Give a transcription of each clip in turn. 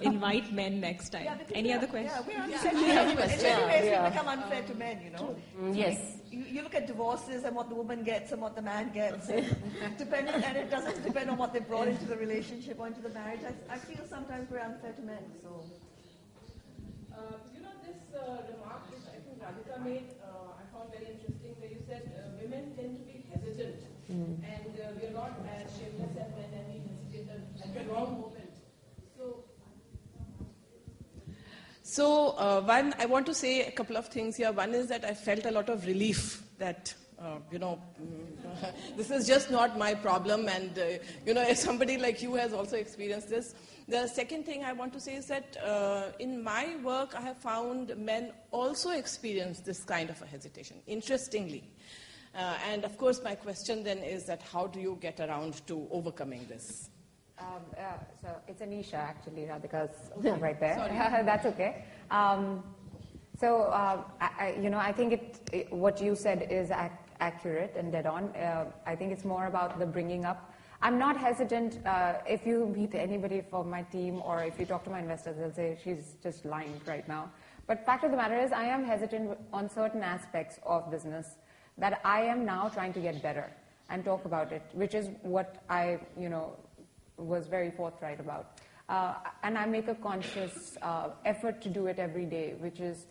invite men next time. Any other questions? Yeah, we're unfair. In many ways, we become unfair to men, you know. Yes. You look at divorces and what the woman gets and what the man gets, and it doesn't depend on what they brought into the relationship or into the marriage. I feel sometimes we're unfair to men. So, this remark which I think Radhika made, I found very interesting, where you said women tend to be hesitant, and we're not as shameless as men, and we hesitate at the wrong moment. So, one, I want to say a couple of things here. One is that I felt a lot of relief that, this is just not my problem, and, if somebody like you has also experienced this. The second thing I want to say is that in my work, I have found men also experience this kind of a hesitation, interestingly. And of course, my question then is that how do you get around to overcoming this? So it's Anisha, actually, Radhika's right there. Sorry. That's okay. I think what you said is accurate and dead on. I think it's more about the bringing up. I'm not hesitant. If you meet anybody from my team or if you talk to my investors, they'll say she's just lying right now. But fact of the matter is I am hesitant on certain aspects of business that I am now trying to get better and talk about it, which is what I, was very forthright about. And I make a conscious effort to do it every day, which is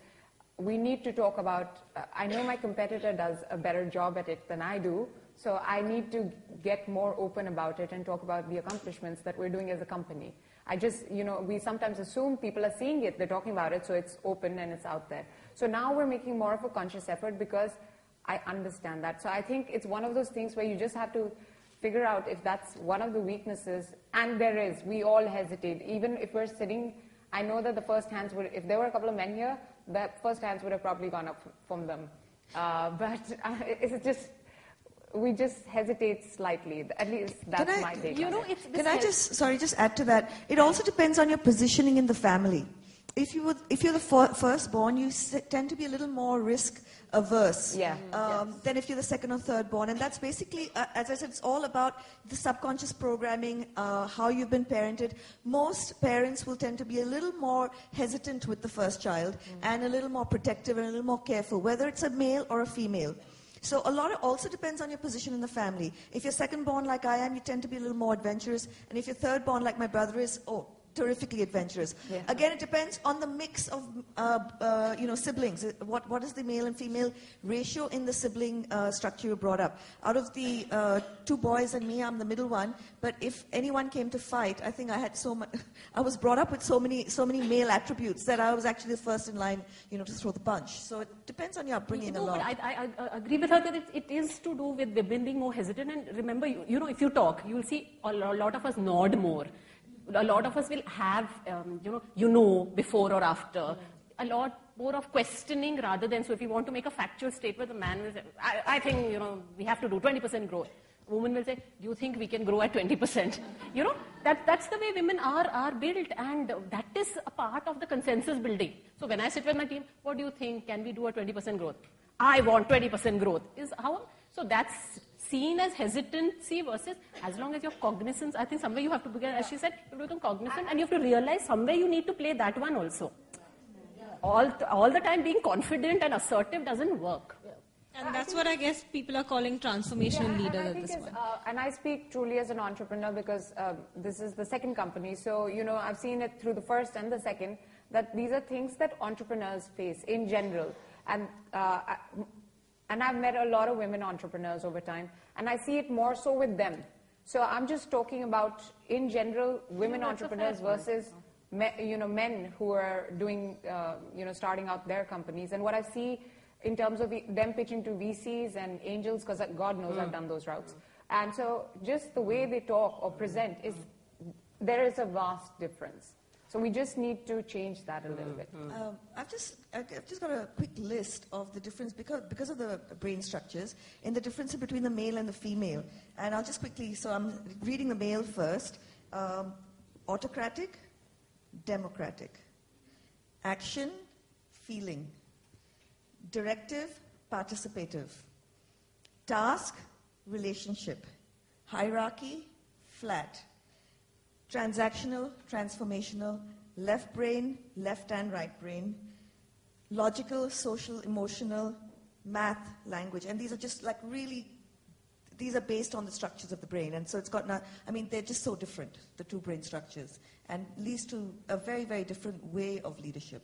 we need to talk about, I know my competitor does a better job at it than I do, so I need to get more open about it and talk about the accomplishments that we're doing as a company. I just, we sometimes assume people are seeing it, they're talking about it, so it's open and it's out there. So now we're making more of a conscious effort because I understand that. So I think it's one of those things where you just have to figure out if that's one of the weaknesses, and there is. We all hesitate. Even if we're sitting, I know that the first hands would, if there were a couple of men here, the first hands would have probably gone up from them. But it's just, we just hesitate slightly. At least that's my take on it. Can I just add to that? It also depends on your positioning in the family. If you're the firstborn, you tend to be a little more risk averse than if you're the second or third born. And that's basically, as I said, it's all about the subconscious programming, how you've been parented. Most parents will tend to be a little more hesitant with the first child and a little more protective and a little more careful, whether it's a male or a female. So a lot also depends on your position in the family. If you're second born like I am, you tend to be a little more adventurous. And if you're third born like my brother is, terrifically adventurous. Yeah. Again, it depends on the mix of siblings. What is the male and female ratio in the sibling structure you brought up? Out of the two boys and me, I'm the middle one. But if anyone came to fight, I think I had I was brought up with so many male attributes that I was actually the first in line, to throw the punch. So it depends on your upbringing a lot. But I agree with her that it is to do with women being more hesitant. And remember, if you talk, you'll see a lot of us nod more. A lot of us will have, before or after. A lot more of questioning rather than, so if you want to make a factual statement, the man will say, I think, we have to do 20% growth. A woman will say, do you think we can grow at 20%? That's the way women are built, and that is a part of the consensus building. So when I sit with my team, what do you think? Can we do a 20% growth? I want 20% growth. So that's seen as hesitancy versus, as long as you're cognizant, I think somewhere you have to begin, as she said, you become cognizant and you have to realize somewhere you need to play that one also. All the time being confident and assertive doesn't work. And that's what I guess people are calling transformational leaders at this point. And I speak truly as an entrepreneur because this is the second company. So, I've seen it through the first and the second, that these are things that entrepreneurs face in general. And I've met a lot of women entrepreneurs over time, and I see it more so with them. So I'm just talking about, in general, women entrepreneurs versus men who are doing, starting out their companies. And what I see in terms of them pitching to VCs and angels, because God knows I've done those routes. And so just the way they talk or present, there is a vast difference. So we just need to change that a little bit. I've just got a quick list of the difference, because of the brain structures, in the difference between the male and the female. And I'll just quickly, so I'm reading the male first. Autocratic, democratic. Action, feeling. Directive, participative. Task, relationship. Hierarchy, flat. Transactional, transformational, left brain, left and right brain, logical, social, emotional, math, language. And these are just like really, these are based on the structures of the brain. And so it's got not, I mean, they're just so different, the two brain structures, and leads to a very, very different way of leadership.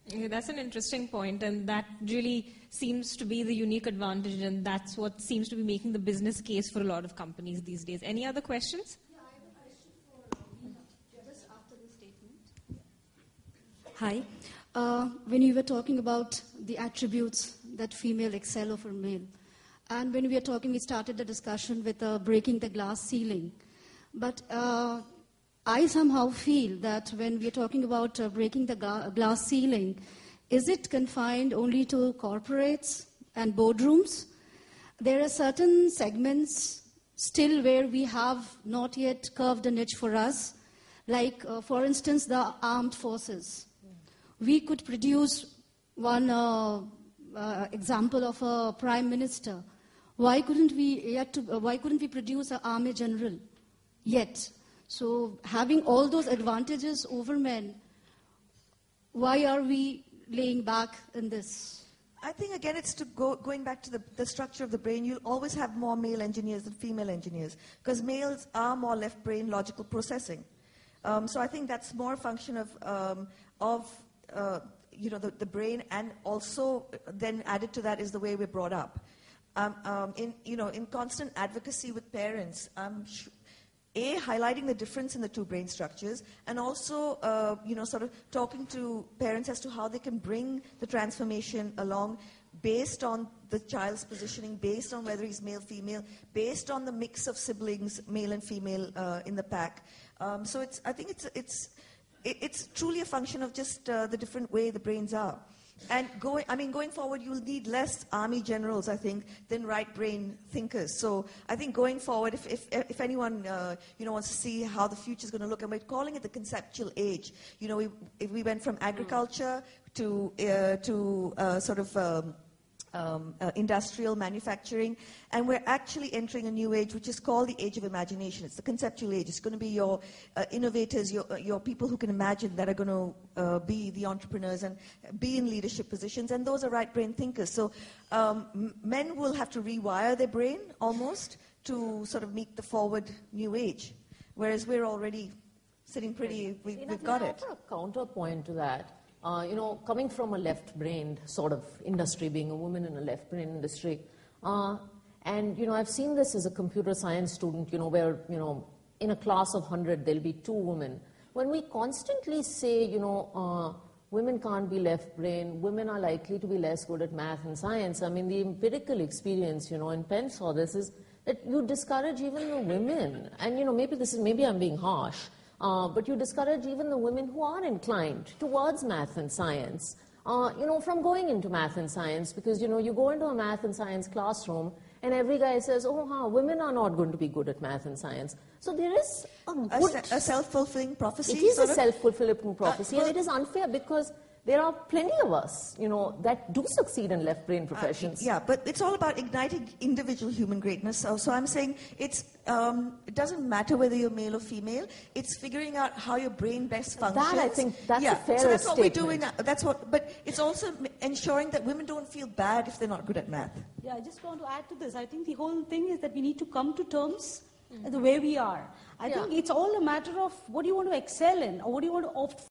Yeah, that's an interesting point, and that really seems to be the unique advantage, and that's what seems to be making the business case for a lot of companies these days. Any other questions? Yeah, I have a question for Veena, just after the statement. Hi. When you were talking about the attributes that female excel over male, and when we were talking, we started the discussion with breaking the glass ceiling. But I somehow feel that when we are talking about breaking the glass ceiling, is it confined only to corporates and boardrooms? There are certain segments still where we have not yet curved a niche for us, like, for instance, the armed forces. We could produce one example of a prime minister. Why couldn't we produce an army general yet? So having all those advantages over men, why are we laying back in this? I think, again, it's going back to the structure of the brain. You'll always have more male engineers than female engineers, because males are more left brain logical processing. So I think that's more a function of the brain, and also then added to that is the way we're brought up. In constant advocacy with parents, highlighting the difference in the two brain structures, and also, sort of talking to parents as to how they can bring the transformation along based on the child's positioning, based on whether he's male, female, based on the mix of siblings, male and female, in the pack. So I think it's truly a function of just the different way the brains are. And going forward, you'll need less army generals, I think, than right brain thinkers. So I think going forward, if anyone wants to see how the future is going to look, and we're calling it the conceptual age. If we went from agriculture to industrial manufacturing, and we're actually entering a new age, which is called the age of imagination. It's the conceptual age. It's going to be your innovators, your people who can imagine, that are going to be the entrepreneurs and be in leadership positions, and those are right brain thinkers. So men will have to rewire their brain almost to sort of meet the forward new age, whereas we're already sitting pretty, we've got it. A counterpoint to that. Coming from a left-brained sort of industry, being a woman in a left-brained industry, and, I've seen this as a computer science student, where, in a class of 100, there'll be 2 women. When we constantly say, women can't be left-brained, women are likely to be less good at math and science, I mean, the empirical experience, and Penn saw this, is that you discourage even the women. And, maybe I'm being harsh, but you discourage even the women who are inclined towards math and science, from going into math and science, because, you go into a math and science classroom and every guy says, women are not going to be good at math and science. So there is a self-fulfilling prophecy. It is a self-fulfilling prophecy, and it is unfair because there are plenty of us, that do succeed in left-brain professions. Yeah, but it's all about igniting individual human greatness. So I'm saying it doesn't matter whether you're male or female. It's figuring out how your brain best functions. That, I think, that's a fair So that's what statement. we're doing. But it's also ensuring that women don't feel bad if they're not good at math. Yeah, I just want to add to this. I think the whole thing is that we need to come to terms the way we are. I think it's all a matter of what do you want to excel in, or what do you want to opt